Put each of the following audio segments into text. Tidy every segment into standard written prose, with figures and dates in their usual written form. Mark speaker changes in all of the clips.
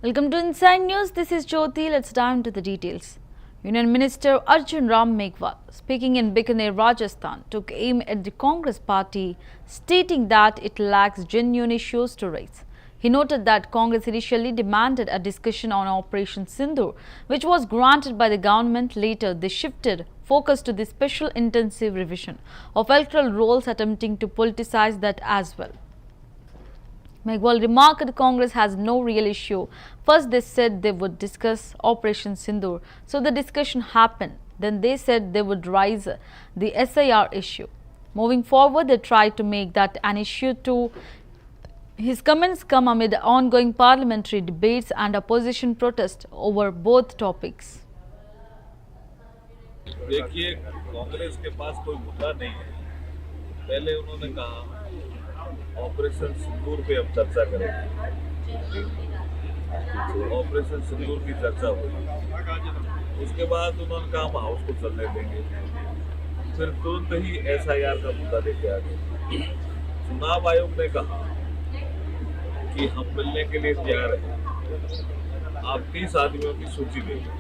Speaker 1: Welcome to Inside News. This is Jyoti. Let's dive into the details. Union Minister Arjun Ram Meghwal, speaking in Bikaner, Rajasthan, took aim at the Congress party, stating that it lacks genuine issues to raise. He noted that Congress initially demanded a discussion on Operation Sindoor, which was granted by the government. Later, they shifted focus to the special intensive revision of electoral rolls, attempting to politicize that as well. Meghwal remarked Congress has no real issue. First they said they would discuss Operation Sindoor, so the discussion happened. Then they said they would raise the SIR issue. Moving forward, they tried to make that an issue too. His comments come amid ongoing parliamentary debates and opposition protest over both topics.
Speaker 2: देखिए, कांग्रेस के पास कोई मुद्दा नहीं है। पहले उन्होंने कहा operation सिंदूर पे अब चर्चा करेंगे। ऑपरेशन सिंदूर की चर्चा हुई, उसके बाद उन्होंने कहा हम हाउस को चलने देंगे। फिर तुरंत ही SIR का मुद्दा लेके आ गए। चुनाव आयोग ने कहा कि हम मिलने के लिए तैयार हैं, आप 30 आदमियों की सूची देंगे।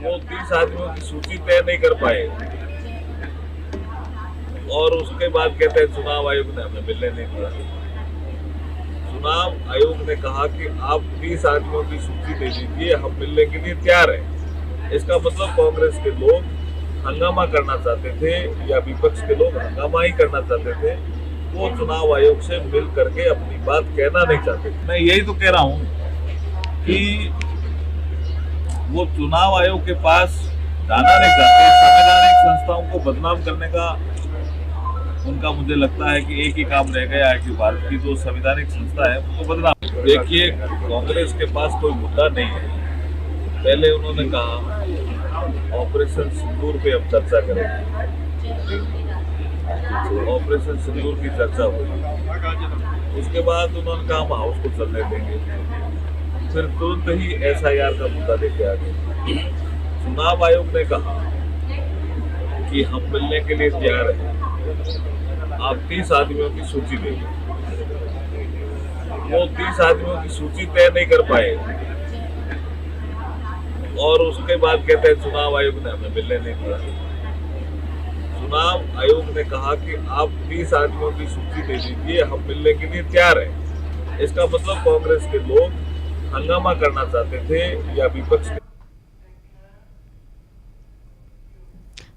Speaker 2: वो 30 आदमियों की सूची तय नहीं कर पाए और उसके बाद कहते हैं चुनाव आयोग ने हमें मिलने नहीं दिया। चुनाव आयोग ने कहा कि आप 30 आदमियों की सूची दे दीजिए, हम मिलने के लिए तैयार हैं। इसका मतलब कांग्रेस के लोग हंगामा करना चाहते थे या विपक्ष के लोग हंगामा ही करना चाहते थे। वो चुनाव आयोग से मिल करके अपनी बात कहना नहीं चाहते। मैं यही तो कह रहा हूँ कि वो चुनाव आयोग के पास जाना नहीं चाहते। संवैधानिक संस्थाओं को बदनाम करने का उनका मुझे लगता है कि एक ही काम रह गया है कि भारत की जो संवैधानिक संस्था है उनको बदनाम। देखिए, कांग्रेस के पास कोई मुद्दा नहीं है। पहले उन्होंने कहा ऑपरेशन सिंदूर पे अब चर्चा करेंगे। ऑपरेशन सिंदूर की चर्चा हुई, उसके बाद उन्होंने कहा हम हाउस को चलने देंगे। फिर तुरंत ही SIR का मुद्दा लेके आ गए। चुनाव आयोग ने कहा कि हम मिलने के लिए तैयार हैं, आप 30 आदमियों की सूची देंगे। वो 30 आदमियों की सूची तय नहीं कर पाए और उसके बाद कहते हैं चुनाव आयोग ने हमें मिलने नहीं दिया। चुनाव आयोग ने कहा कि आप 30 आदमियों की सूची दे दीजिए, हम मिलने के लिए तैयार हैं। इसका मतलब कांग्रेस के लोग हंगामा करना चाहते थे या विपक्ष के।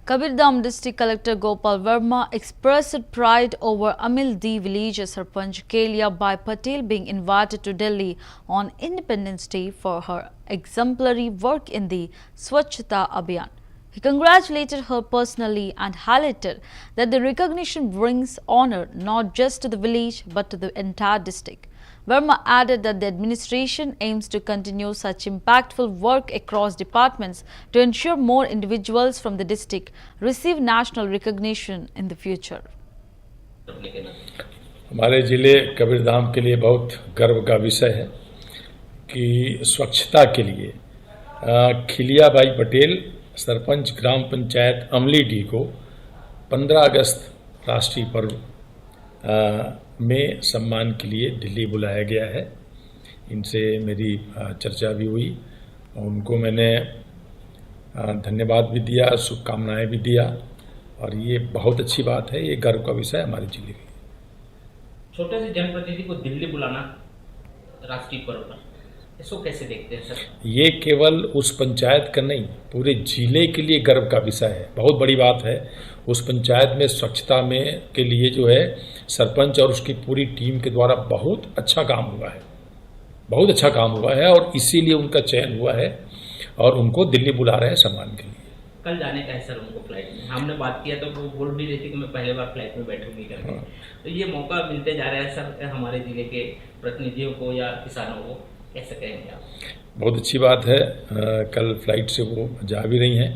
Speaker 1: Kabirdham District Collector Gopal Verma expressed pride over Amil D village Sarpanch Kelia Bai Patel being invited to Delhi on Independence Day for her exemplary work in the Swachhata Abhiyan. He congratulated her personally and highlighted that the recognition brings honor not just to the village but to the entire district. Verma added that the administration aims to continue such impactful work across departments to ensure more individuals from the district receive national recognition in the future.
Speaker 3: हमारे जिले कबीरधाम के लिए बहुत गर्व का विषय है कि स्वच्छता के लिए खिलियाबाई पटेल सरपंच ग्राम पंचायत अमली डी को 15 अगस्त राष्ट्रीय पर्व में सम्मान के लिए दिल्ली बुलाया गया है। इनसे मेरी चर्चा भी हुई और उनको मैंने धन्यवाद भी दिया, शुभकामनाएं भी दिया और ये बहुत अच्छी बात है। ये गर्व का विषय हमारे जिले की।
Speaker 4: छोटे से जनप्रतिनिधि को दिल्ली बुलाना राष्ट्रीय पर्व पर, इसको कैसे देखते हैं सर?
Speaker 3: ये केवल उस पंचायत का नहीं, पूरे जिले के लिए गर्व का विषय है। बहुत बड़ी बात है। उस पंचायत में स्वच्छता में के लिए जो है सरपंच और उसकी पूरी टीम के द्वारा बहुत अच्छा काम हुआ है, बहुत अच्छा काम हुआ है और इसीलिए उनका चयन हुआ है और उनको दिल्ली बुला रहे हैं सम्मान के लिए।
Speaker 4: कल जाने का है सर उनको फ्लाइट में। हमने बात किया तो वो बोल भी रही थी कि मैं पहली बार फ्लाइट में बैठूंगी करके। तो ये मौका मिलते जा रहा है सर हमारे जिले के प्रतिनिधियों को या किसानों को, कैसे कहेंगे आप?
Speaker 3: बहुत अच्छी बात है। कल फ्लाइट से वो जा भी रही हैं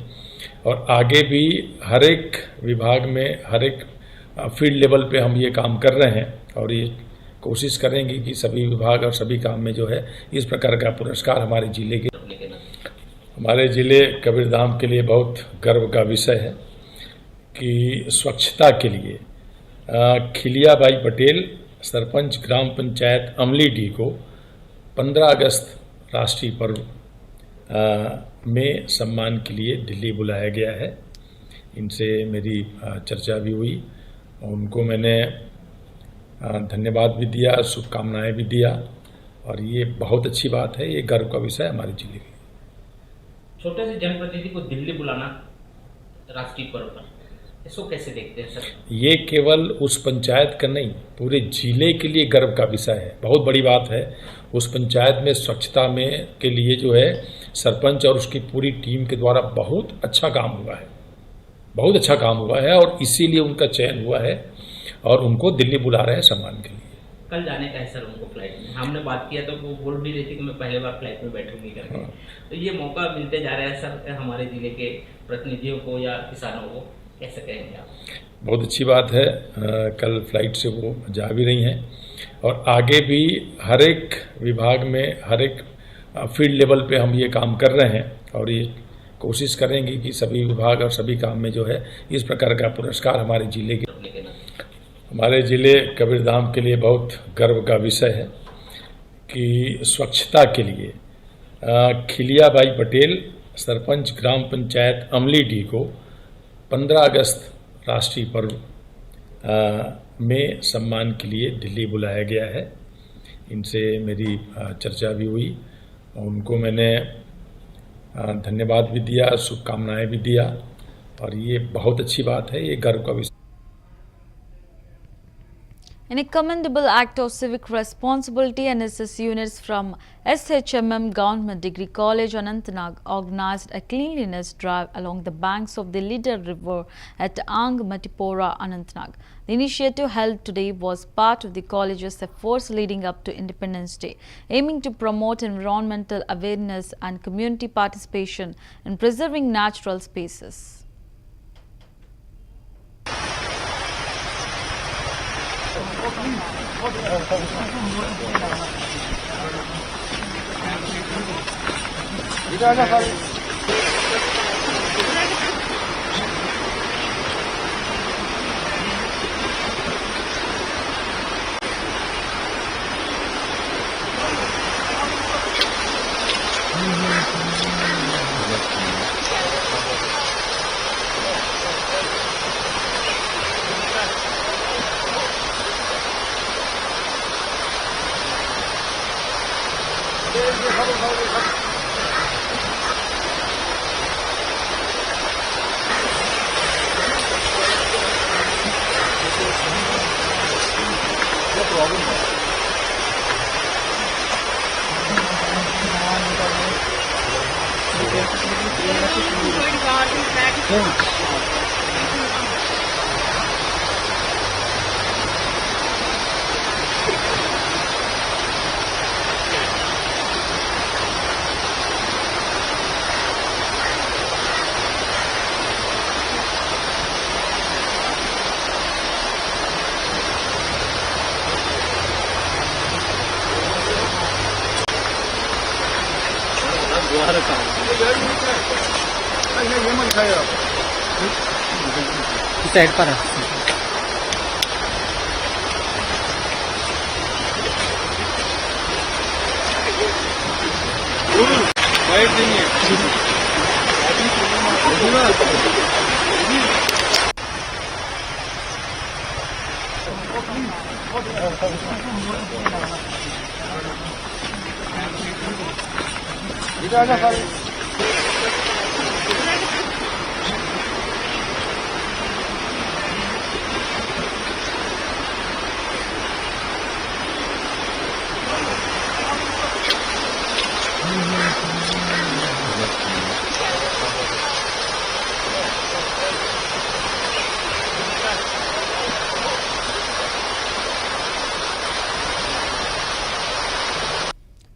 Speaker 3: और आगे भी हर एक विभाग में, हर एक फील्ड लेवल पे हम ये काम कर रहे हैं और ये कोशिश करेंगे कि सभी विभाग और सभी काम में जो है इस प्रकार का पुरस्कार हमारे जिले कबीरधाम के लिए बहुत गर्व का विषय है कि स्वच्छता के लिए खिलियाबाई पटेल सरपंच ग्राम पंचायत अमली डी को 15 अगस्त राष्ट्रीय पर्व में सम्मान के लिए दिल्ली बुलाया गया है। इनसे मेरी चर्चा भी हुई और उनको मैंने धन्यवाद भी दिया, शुभकामनाएं भी दिया और ये बहुत अच्छी बात है, ये गर्व का विषय हमारे जिले की।
Speaker 4: छोटे से जनप्रतिनिधि को दिल्ली बुलाना राष्ट्रीय पर्व पर, इसको कैसे देखते हैं सर?
Speaker 3: ये केवल उस पंचायत का नहीं, पूरे जिले के लिए गर्व का विषय है, बहुत बड़ी बात है। उस पंचायत में स्वच्छता में के लिए जो है सरपंच और उसकी पूरी टीम के द्वारा बहुत अच्छा काम हुआ है, बहुत अच्छा काम हुआ है और इसीलिए उनका चयन हुआ है और उनको दिल्ली बुला रहे हैं सम्मान के लिए।
Speaker 4: कल जाने का है सर उनको फ्लाइट में, हमने बात किया तो वो बोल भी रही थी कि मैं पहले बार फ्लाइट में बैठूंगी करके। तो ये मौका मिलते जा रहा है सर हमारे जिले के प्रतिनिधियों को या किसानों को, कैसे कहेंगे आप?
Speaker 3: बहुत अच्छी बात है, कल फ्लाइट से वो जा भी रही हैं और आगे भी हर एक विभाग में हर एक फील्ड लेवल पे हम ये काम कर रहे हैं और ये कोशिश करेंगे कि सभी विभाग और सभी काम में जो है इस प्रकार का पुरस्कार हमारे जिले के, हमारे जिले कबीरधाम के लिए बहुत गर्व का विषय है कि स्वच्छता के लिए खिलियाबाई पटेल सरपंच ग्राम पंचायत अमलीडी को 15 अगस्त राष्ट्रीय पर्व में सम्मान के लिए दिल्ली बुलाया गया है। इनसे मेरी चर्चा भी हुई और उनको मैंने धन्यवाद भी दिया, शुभकामनाएं भी दिया और ये बहुत अच्छी बात है, ये गर्व का विषय।
Speaker 1: In a commendable act of civic responsibility, NSS units from SHMM Government Degree College Anantnag organized a cleanliness drive along the banks of the Leader River at Ang Matipora, Anantnag. The initiative held today was part of the college's efforts leading up to Independence Day, aiming to promote environmental awareness and community participation in preserving natural spaces.
Speaker 5: Side पर है।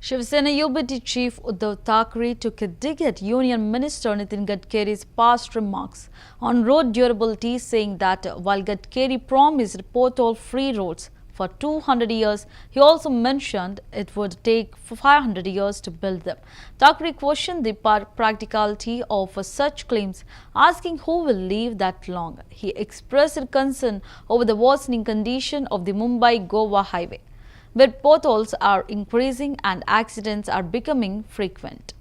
Speaker 1: Shiv Sena UBT Chief Uddhav Thackeray took a dig at Union Minister Nitin Gadkari's past remarks on road durability, saying that while Gadkari promised pothole-free roads for 200 years, he also mentioned it would take 500 years to build them. Thackeray questioned the practicality of such claims, asking who will live that long. He expressed concern over the worsening condition of the Mumbai-Goa highway. where potholes are increasing and accidents are becoming frequent.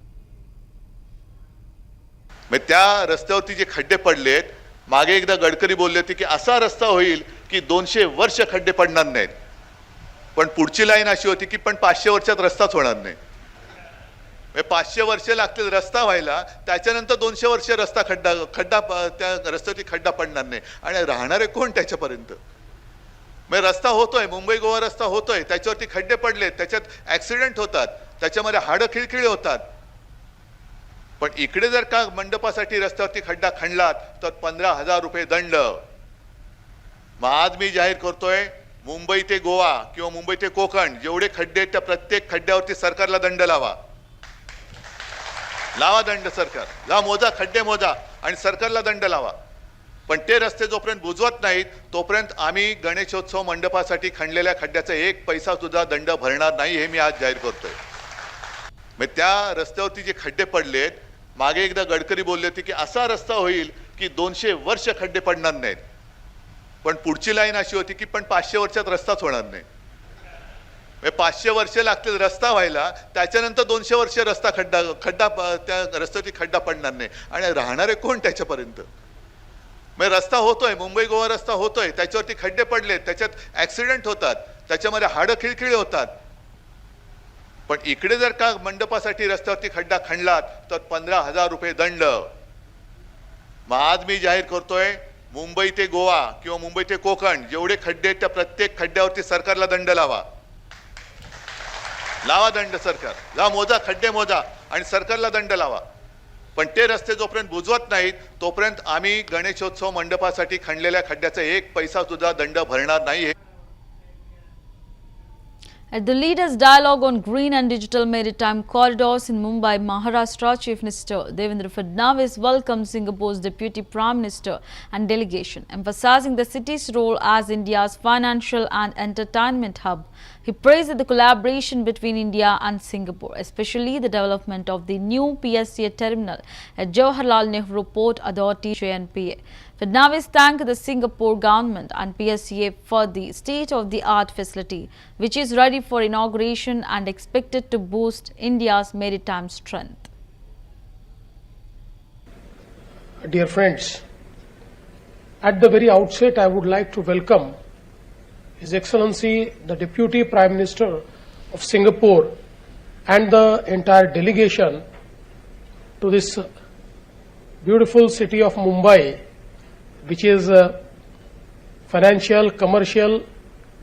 Speaker 5: मग त्या रस्त्यावरती जे खड्डे पडलेत, मागे एकदा गडकरी बोलले होते की असा रस्ता होईल की 200 वर्ष खड्डे पडणार नाहीत. पण पुढची लाईन अशी होती की पण 500 वर्षात रस्ताच होणार नाही. 500 वर्ष लागतील रस्ता व्हायला, त्याच्यानंतर 200 वर्ष रस्ता खड्डा त्या रस्त्यावरती खड्डा पडणार नाही. आणि राहणारे कोण त्याच्यापर्यंत? मग रस्ता होतोय, मुंबई गोवा रस्ता होतोय, त्याच्यावरती खड्डे पडले, त्याच्यात ऍक्सिडेंट होतात, त्याच्यामध्ये हाडं खिळखिळे होतात. पण इकडे जर का मंडपासाठी रस्त्यावरती खड्डा खणलात तर 15,000 रुपये दंड. मग आज मी जाहीर करतोय, मुंबई ते गोवा किंवा मुंबई ते कोकण जेवढे खड्डे आहेत त्या प्रत्येक खड्ड्यावरती सरकारला दंड लावा दंड. सरकार जा, मोजा खड्डे मोजा आणि सरकारला दंड लावा. पण ते रस्ते जोपर्यंत बुजवत नाहीत तोपर्यंत आम्ही गणेशोत्सव मंडपासाठी खणलेल्या खड्ड्याचा 1 पैसा सुद्धा दंड भरणार नाही, हे मी आज जाहीर करतोय. मग त्या रस्त्यावरती जे खड्डे पडलेत, मागे एकदा गडकरी बोलले होते की असा रस्ता होईल की 200 वर्ष खड्डे पडणार नाहीत. पण पुढची लाईन अशी होती की पण 500 वर्षात रस्ताच होणार नाही. 500 वर्ष लागतील रस्ता व्हायला, त्याच्यानंतर 200 वर्ष रस्ता खड्डा त्या रस्त्यावरती खड्डा पडणार नाही. आणि राहणारे कोण त्याच्यापर्यंत? मग रस्ता होतोय, मुंबई गोवा रस्ता होतोय, त्याच्यावरती खड्डे पडले, त्याच्यात ऍक्सिडेंट होतात, त्याच्यामध्ये हाडं खिळखिळे होतात. पण इकडे जर का मंडपासाठी रस्त्यावरती खड्डा खणलात तर 15,000 रुपये दंड. मग आज मी जाहीर करतोय, मुंबई ते गोवा किंवा मुंबई ते कोकण जेवढे खड्डे आहेत त्या प्रत्येक खड्ड्यावरती सरकारला दंड लावा दंड. सरकार जा, मोजा खड्डे मोजा आणि सरकारला दंड लावा. पण ते रस्ते जोपर्यंत बुजवत नाहीत तोपर्यंत आम्ही गणेशोत्सव मंडपासाठी खणलेल्या खड्ड्याचा 1 पैसा सुद्धा दंड भरणार नाही.
Speaker 1: At the leaders' dialogue on green and digital maritime corridors in Mumbai, Maharashtra, Chief Minister Devendra Fadnavis welcomed Singapore's Deputy Prime Minister and delegation, emphasizing the city's role as India's financial and entertainment hub. He praised the collaboration between India and Singapore, especially the development of the new PSA terminal at Jawaharlal Nehru Port Authority (JNPA). Fadnavis thanked the Singapore government and PSA for the state-of-the-art facility, which is ready for inauguration and expected to boost India's maritime strength.
Speaker 6: Dear friends, at the very outset, I would like to welcome His Excellency the Deputy Prime Minister of Singapore and the entire delegation to this beautiful city of Mumbai, which is a financial, commercial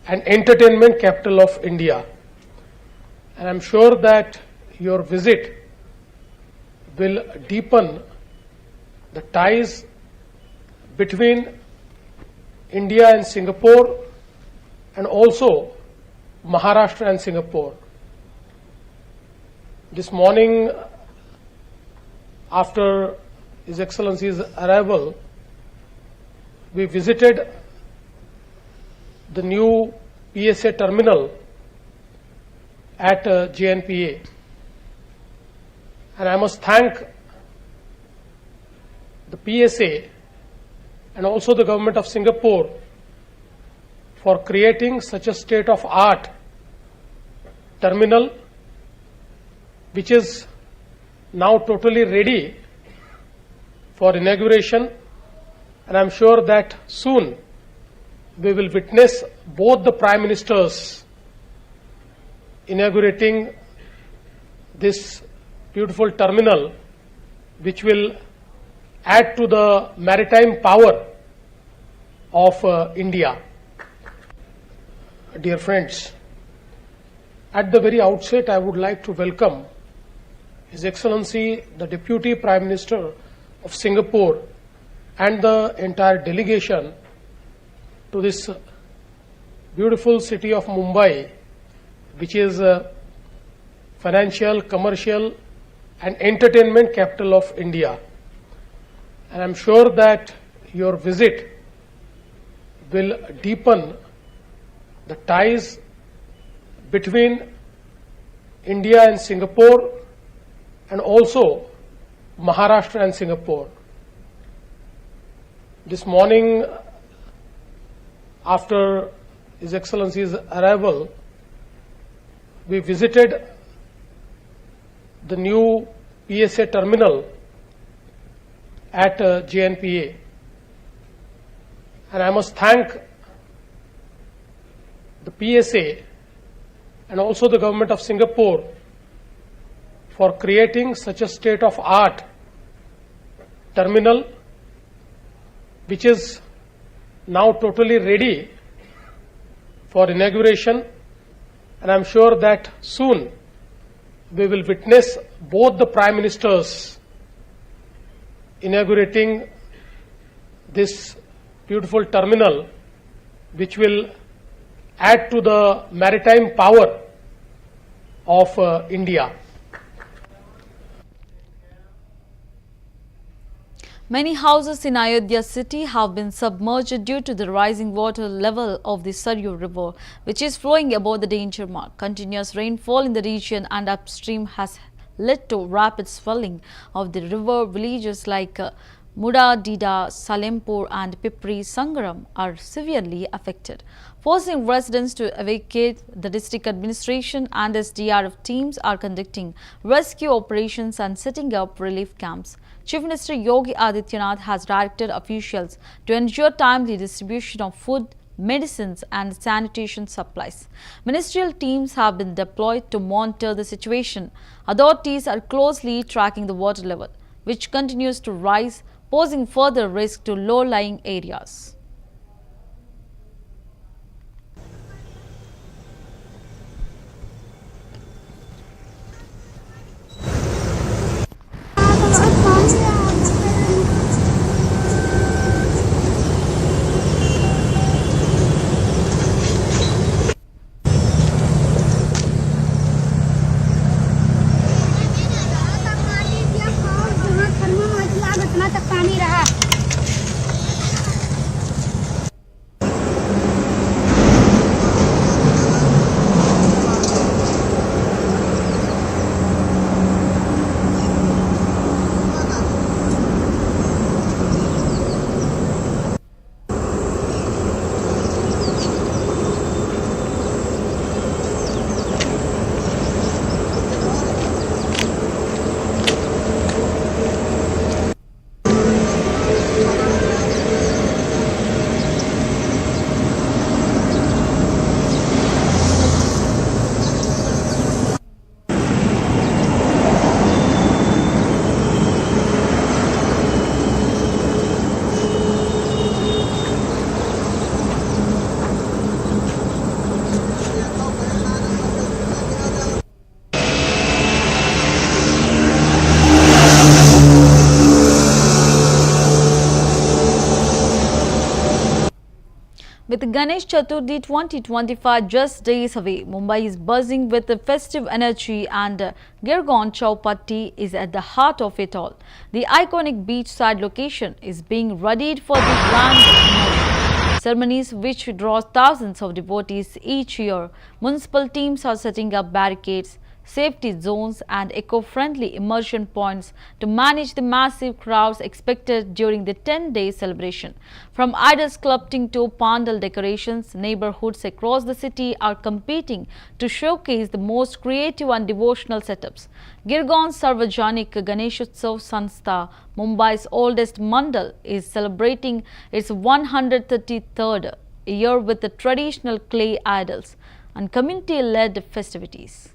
Speaker 6: and entertainment capital of India. And I'm sure that your visit will deepen the ties between India and Singapore and also Maharashtra and Singapore. This morning, after His Excellency's arrival, we visited the new PSA terminal at JNPA. And I must thank the PSA and also the government of Singapore for creating such a state-of-art terminal, which is now totally ready for inauguration. And I'm sure that soon we will witness both the Prime Ministers inaugurating this beautiful terminal, which will add to the maritime power of India. Dear friends, at the very outset, I would like to welcome His Excellency the Deputy Prime Minister of Singapore and the entire delegation to this beautiful city of Mumbai, which is a financial, commercial and entertainment capital of India. And I'm sure that your visit will deepen the ties between India and Singapore and also Maharashtra and Singapore. This morning, after His Excellency's arrival, we visited the new PSA terminal at JNPA, and I must thank the PSA and also the government of Singapore for creating such a state-of-art terminal, which is now totally ready for inauguration, and I'm sure that soon we will witness both the Prime Ministers inaugurating this beautiful terminal, which will add to the maritime power of India.
Speaker 1: Many houses in Ayodhya city have been submerged due to the rising water level of the Saryu River, which is flowing above the danger mark. Continuous rainfall in the region and upstream has led to rapid swelling of the river. Villages like Muda, Dida, Salempur and Pipri Sangaram are severely affected, forcing residents to evacuate. The district administration and SDRF teams are conducting rescue operations and setting up relief camps. Chief Minister Yogi Adityanath has directed officials to ensure timely distribution of food, medicines and sanitation supplies. Ministerial teams have been deployed to monitor the situation. Authorities are closely tracking the water level, which continues to rise, posing further risk to low-lying areas. With Ganesh Chaturthi 2025 just days away, Mumbai is buzzing with the festive energy and Girgaon Chowpatty is at the heart of it all. The iconic beachside location is being readied for the grand immersion ceremonies which draw thousands of devotees each year. Municipal teams are setting up barricades, safety zones and eco-friendly immersion points to manage the massive crowds expected during the 10-day celebration. From idol sculpting to pandal decorations, neighborhoods across the city are competing to showcase the most creative and devotional setups. Girgaon Sarvajanik Ganeshotsav Sanstha, Mumbai's oldest mandal, is celebrating its 133rd year with the traditional clay idols and community-led festivities.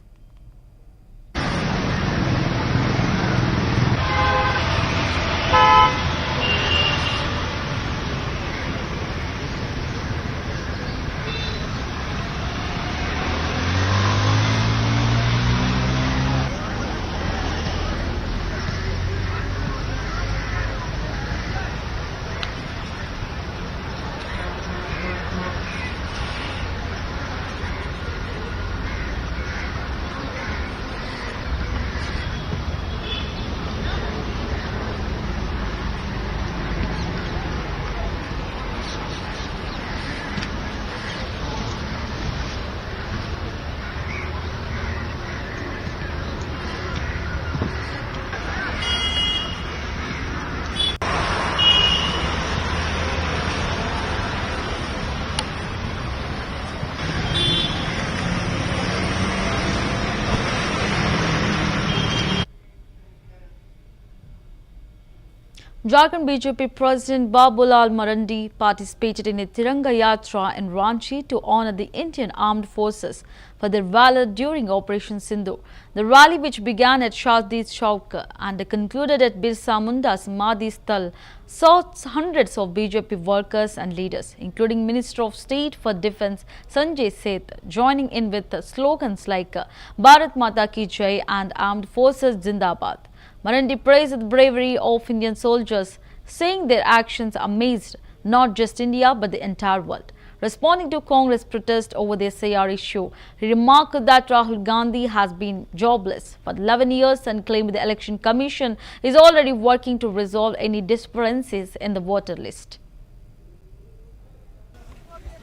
Speaker 1: Jharkhand BJP President Babulal Marandi participated in a Tiranga Yatra in Ranchi to honor the Indian Armed Forces for their valor during Operation Sindoor. The rally, which began at Shahdi Chowk and concluded at Birsa Munda Samadhi Sthal, saw hundreds of BJP workers and leaders, including Minister of State for Defence Sanjay Seth, joining in with slogans like Bharat Mata Ki Jai and Armed Forces Zindabad. Marandi praised the bravery of Indian soldiers, saying their actions amazed not just India but the entire world. Responding to Congress protest over the SIR issue, he remarked that Rahul Gandhi has been jobless for 11 years and claimed the Election Commission is already working to resolve any discrepancies in the voter list.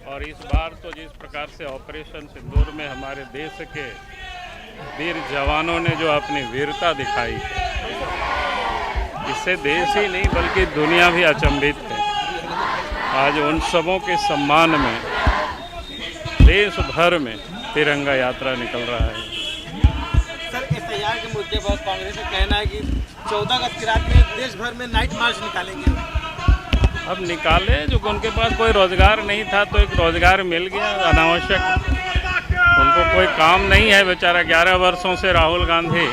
Speaker 7: और इस बार तो जिस प्रकार से operation सिंदूर में हमारे देश के वीर जवानों ने जो अपनी वीरता दिखाई, इससे देश ही नहीं बल्कि दुनिया भी अचंभित है। आज उन सबों के सम्मान में देश भर में तिरंगा यात्रा निकल रहा है।
Speaker 8: सर, SIR के मुद्दे पर कांग्रेस का कहना है कि 14 अगस्त की रात में देश भर में नाइट मार्च निकालेंगे।
Speaker 7: अब निकाले, जो उनके पास कोई रोजगार नहीं था तो एक रोजगार मिल गया अनावश्यक। उनको कोई काम नहीं है, बेचारा 11 वर्षों से राहुल गांधी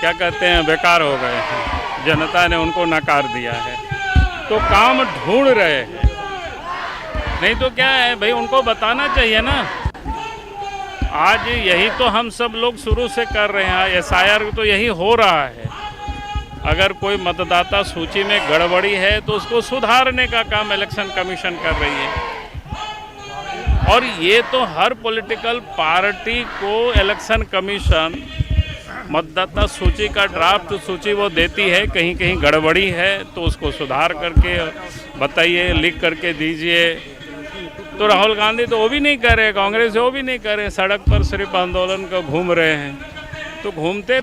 Speaker 7: क्या कहते हैं बेकार हो गए हैं, जनता ने उनको नकार दिया है, तो काम ढूंढ रहे हैं। नहीं तो क्या है भाई, उनको बताना चाहिए ना। आज यही तो हम सब लोग शुरू से कर रहे हैं, SIR तो यही हो रहा है। अगर कोई मतदाता सूची में गड़बड़ी है तो उसको सुधारने का काम इलेक्शन कमीशन कर रही है। और ये तो हर पॉलिटिकल पार्टी को इलेक्शन कमीशन मतदाता सूची का ड्राफ्ट सूची वो देती है, कहीं कहीं गड़बड़ी है तो उसको सुधार करके बताइए, लिख करके दीजिए। तो राहुल गांधी तो वो भी नहीं कर रहे, कांग्रेस वो भी नहीं कर रहे, सड़क पर सिर्फ आंदोलन को घूम रहे हैं। तो घूमते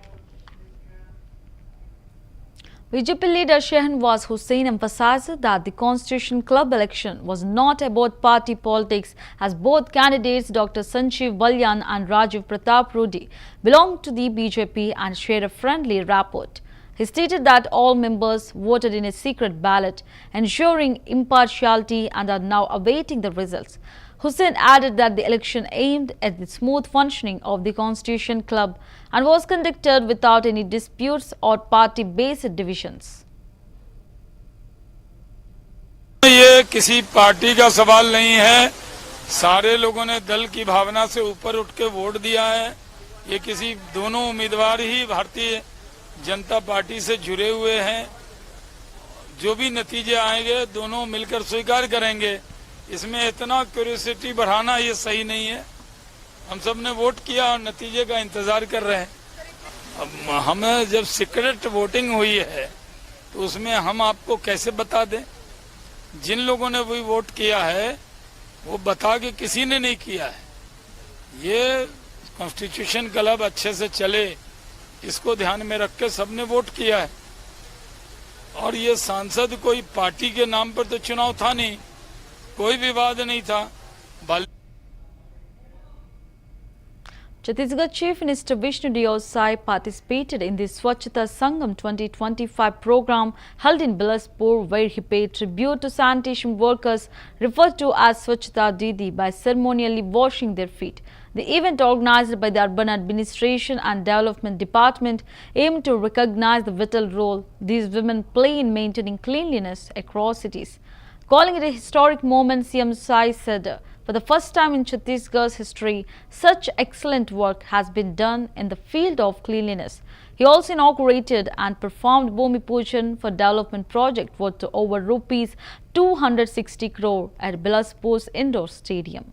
Speaker 1: BJP leader Shehnwaz Hussain emphasized that the Constitution Club election was not about party politics, as both candidates Dr. Sanjeev Balyan and Rajiv Pratap Rudy belong to the BJP and share a friendly rapport. He stated that all members voted in a secret ballot, ensuring impartiality, and are now awaiting the results. Hussain added that the election aimed at the smooth functioning of the Constitution Club and was conducted without any disputes or party-based divisions.
Speaker 9: ये किसी party का सवाल नहीं है, सारे लोगों ने दल की भावना से ऊपर उठ के वोट दिया है। ये किसी दोनों उम्मीदवार ही भारतीय जनता पार्टी से जुड़े हुए हैं। जो भी नतीजे आएंगे दोनों मिलकर स्वीकार करेंगे। इसमें इतना क्यूरियोसिटी बढ़ाना ये सही नहीं है। हम सब ने वोट किया और नतीजे का इंतजार कर रहे हैं। अब हमें जब सीक्रेट वोटिंग हुई है तो उसमें हम आपको कैसे बता दें? जिन लोगों ने वही वोट किया है वो बता के किसी ने नहीं किया है। ये कॉन्स्टिट्यूशन क्लब अच्छे से चले, इसको ध्यान में रख के सबने वोट किया है। और ये सांसद कोई पार्टी के नाम पर तो चुनाव था नहीं, कोई विवाद नहीं था।
Speaker 1: Chhattisgarh Chief Minister Vishnu Deo Sai participated in the Swachhata Sangam 2025 program held in Bilaspur, where he paid tribute to sanitation workers referred to as Swachhata Didi by ceremonially washing their feet. The event, organized by the Urban Administration and Development Department, aimed to recognize the vital role these women play in maintaining cleanliness across cities. Calling it a historic moment, CM Sai said, for the first time in Chhattisgarh's history, such excellent work has been done in the field of cleanliness. He also inaugurated and performed Bhumi Pujan for development project worth over rupees 260 crore at Bilaspur's indoor stadium.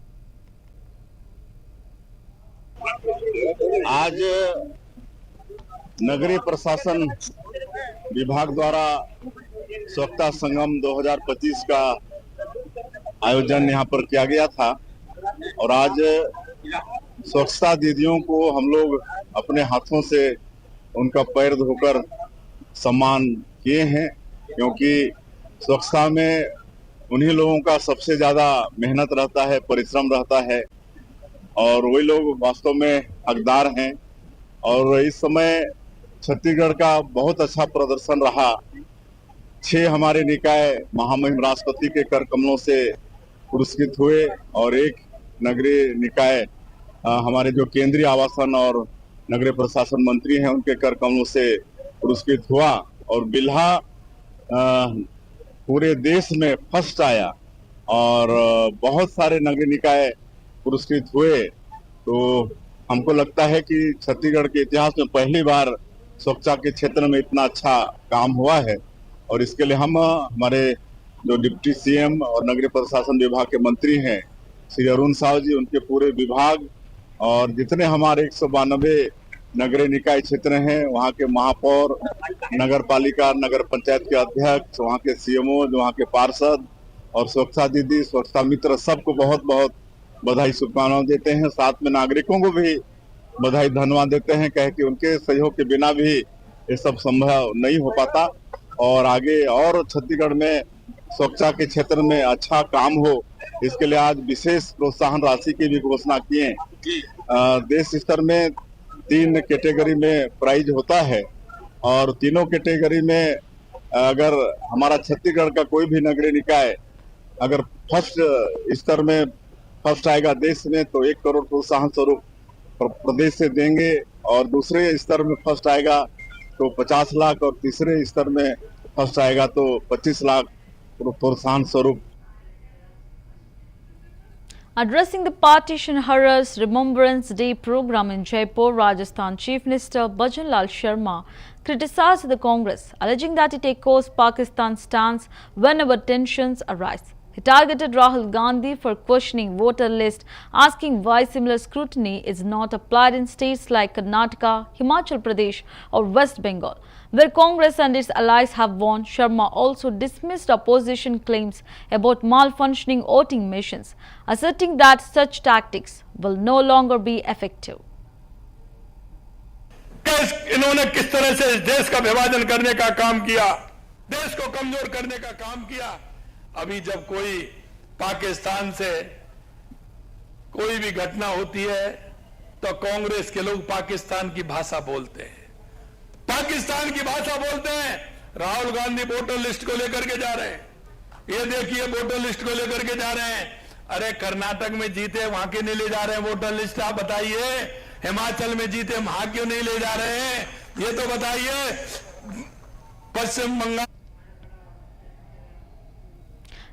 Speaker 10: आज नगरीय प्रशासन विभाग द्वारा स्वच्छता संगम 2025 का आयोजन यहाँ पर किया गया था और आज स्वच्छता दीदियों को हम लोग अपने हाथों से उनका पैर धोकर सम्मान किए हैं, क्योंकि स्वच्छता में उन्हीं लोगों का सबसे ज्यादा मेहनत रहता है, परिश्रम रहता है और वही लोग वास्तव में हकदार हैं। और इस समय छत्तीसगढ़ का बहुत अच्छा प्रदर्शन रहा 6 हमारे निकाय महामहिम राष्ट्रपति के कर कमलों से पुरस्कृत हुए और एक नगरीय निकाय हमारे जो केंद्रीय आवासन और नगरीय प्रशासन मंत्री हैं उनके कर कमलों से पुरस्कृत हुआ और बिल्हा पूरे देश में फर्स्ट आया और बहुत सारे नगरीय निकाय पुरस्कृत हुए। तो हमको लगता है कि छत्तीसगढ़ के इतिहास में पहली बार स्वच्छता के क्षेत्र में इतना अच्छा काम हुआ है और इसके लिए हम हमारे जो डिप्टी सीएम और नगरीय प्रशासन विभाग के मंत्री हैं श्री अरुण साव जी, उनके पूरे विभाग और जितने हमारे 192 नगरीय निकाय क्षेत्र हैं वहाँ के महापौर, नगर पालिका, नगर पंचायत के अध्यक्ष, वहाँ के सीएमओ, वहाँ के पार्षद और स्वच्छता दीदी, स्वच्छता मित्र सबको बहुत बहुत बधाई शुभकामनाएं देते हैं। साथ में नागरिकों को भी बधाई धन्यवाद देते हैं, कहे कि उनके सहयोग के बिना भी ये सब संभव नहीं हो पाता और आगे और छत्तीसगढ़ में स्वच्छता के क्षेत्र में अच्छा काम हो इसके लिए आज विशेष प्रोत्साहन राशि की भी घोषणा किए। देश स्तर में 3 कैटेगरी में प्राइज होता है और तीनों कैटेगरी में अगर हमारा छत्तीसगढ़ का कोई भी नगरीय निकाय अगर फर्स्ट स्तर में फर्स्ट आएगा देश में तो 1 करोड़ प्रोत्साहन स्वरूप प्रदेश से देंगे और दूसरे स्तर में फर्स्ट आएगा तो 50 लाख और तीसरे स्तर में फर्स्ट आएगा तो 25 लाख प्रोत्साहन स्वरूप।
Speaker 1: Addressing the Partition Horrors Remembrance Day program in Jaipur, Rajasthan, Chief Minister Bhajanlal Sharma criticized the Congress, alleging that it echoes Pakistan's stance whenever tensions arise. He targeted Rahul Gandhi for questioning voter list, asking why similar scrutiny is not applied in states like Karnataka, Himachal Pradesh or West Bengal, where Congress and its allies have won. Sharma also dismissed opposition claims about malfunctioning voting machines, asserting that such tactics will no longer be effective.
Speaker 9: इन्होंने किस तरह से इस देश का विभाजन करने का काम किया, देश को कमजोर करने का काम किया। अभी जब कोई पाकिस्तान से कोई भी घटना होती है तो कांग्रेस के लोग पाकिस्तान की भाषा बोलते हैं, पाकिस्तान की भाषा बोलते हैं। राहुल गांधी वोटर लिस्ट को लेकर के जा रहे हैं, ये देखिए वोटर लिस्ट को लेकर के जा रहे हैं। अरे कर्नाटक में जीते वहां क्यों नहीं ले जा रहे हैं वोटर लिस्ट, आप बताइए। हिमाचल में जीते वहां क्यों नहीं ले जा रहे हैं, ये तो बताइए। पश्चिम Bengal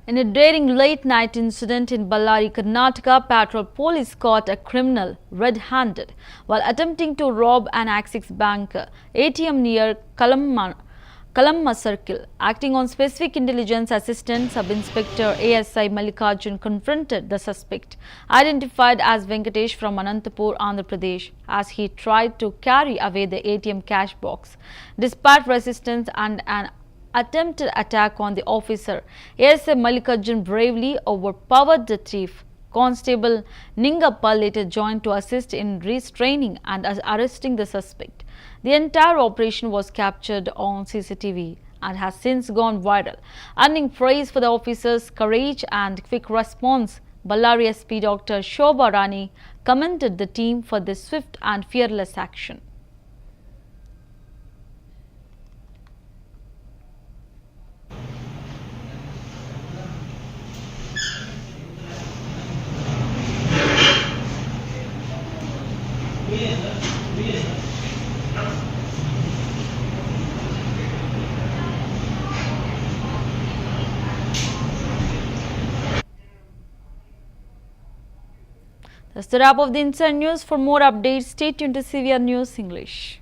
Speaker 1: In a daring late-night incident in Ballari, Karnataka, patrol police caught a criminal red-handed while attempting to rob an Axis Bank ATM near Kalamma Circle. Acting on specific intelligence, Assistant Sub-Inspector ASI Mallikarjun confronted the suspect, identified as Venkatesh from Anantapur, Andhra Pradesh, as he tried to carry away the ATM cash box. Despite resistance and an attempted attack on the officer, ASI Mallikarjun bravely overpowered the thief. Constable Ningappa later joined to assist in restraining and arresting the suspect. The entire operation was captured on CCTV and has since gone viral, earning praise for the officer's courage and quick response. Ballari SP Dr. Shobha Rani commended the team for this swift and fearless action. That's the wrap of the Inside News. For more updates, stay tuned to CVR News English.